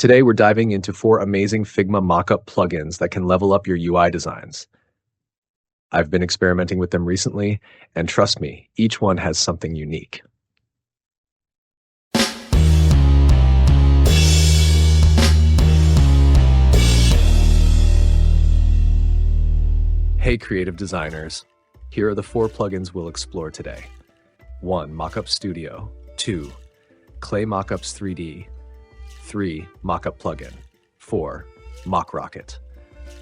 Today, we're diving into 4 amazing Figma mockup plugins that can level up your UI designs. I've been experimenting with them recently, and trust me, each one has something unique. Hey creative designers, here are the 4 plugins we'll explore today. 1. Mockup Studio. 2. Clay Mockups 3D. 3. Mockup plugin. 4. Mockup.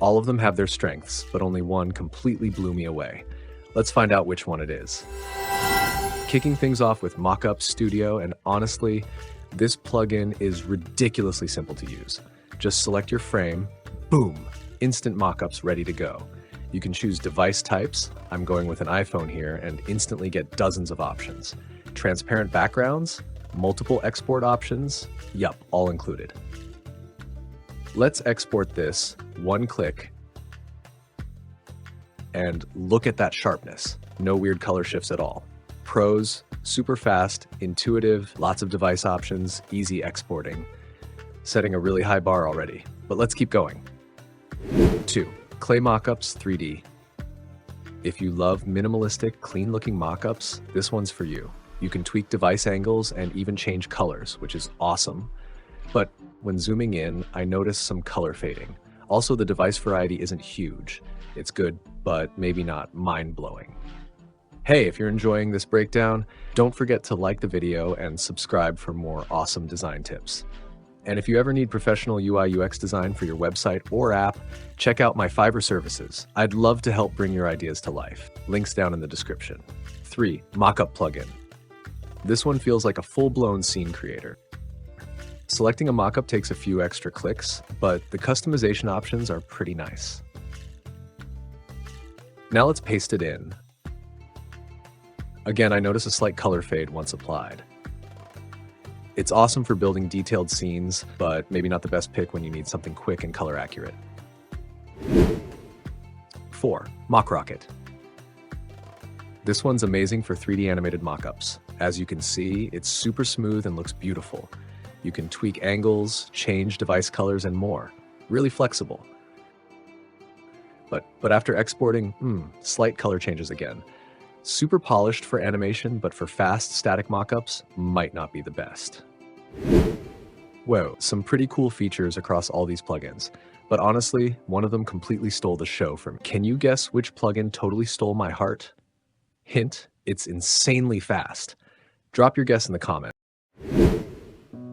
All of them have their strengths, but only one completely blew me away. Let's find out which one it is. Kicking things off with Mockup Studio, and honestly, this plugin is ridiculously simple to use. Just select your frame, boom, instant mockups ready to go. You can choose device types, I'm going with an iPhone here, and instantly get dozens of options. Transparent backgrounds, multiple export options, yup, all included. Let's export this, one click, and look at that sharpness. No weird color shifts at all. Pros, super fast, intuitive, lots of device options, easy exporting. Setting a really high bar already, but let's keep going. 2. Clay Mockups 3D. If you love minimalistic, clean-looking mockups, this one's for you. You can tweak device angles and even change colors, which is awesome. But when zooming in, I noticed some color fading. Also, the device variety isn't huge. It's good, but maybe not mind-blowing. Hey, if you're enjoying this breakdown, don't forget to like the video and subscribe for more awesome design tips. And if you ever need professional UI UX design for your website or app, check out my Fiverr services. I'd love to help bring your ideas to life. Links down in the description. 3. Mockup plugin. This one feels like a full-blown scene creator. Selecting a mockup takes a few extra clicks, but the customization options are pretty nice. Now let's paste it in. Again, I notice a slight color fade once applied. It's awesome for building detailed scenes, but maybe not the best pick when you need something quick and color accurate. 4. Mockup. This one's amazing for 3D animated mockups. As you can see, it's super smooth and looks beautiful. You can tweak angles, change device colors, and more. Really flexible. But after exporting, slight color changes again. Super polished for animation, but for fast, static mockups, might not be the best. Whoa, some pretty cool features across all these plugins. But honestly, one of them completely stole the show from me. Can you guess which plugin totally stole my heart? Hint, it's insanely fast. Drop your guess in the comments.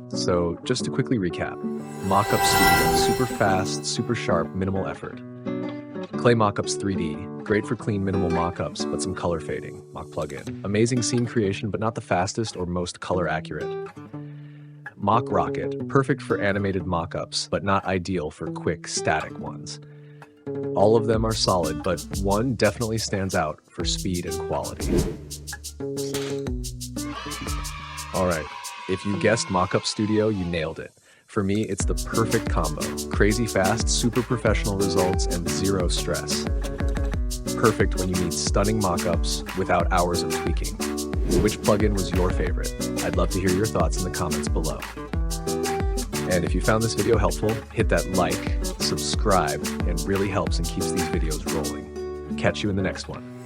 So, just to quickly recap, Mockup Studio, super fast, super sharp, minimal effort. Clay Mockups 3D, great for clean, minimal mockups, but some color fading, mock plugin. Amazing scene creation, but not the fastest or most color accurate. Mockup, perfect for animated mockups, but not ideal for quick, static ones. All of them are solid, but one definitely stands out for speed and quality. Alright, if you guessed Mockup Studio, you nailed it. For me, it's the perfect combo. Crazy fast, super professional results, and zero stress. Perfect when you need stunning mockups without hours of tweaking. Which plugin was your favorite? I'd love to hear your thoughts in the comments below. And if you found this video helpful, hit that like, subscribe, it really helps and keeps these videos rolling. Catch you in the next one.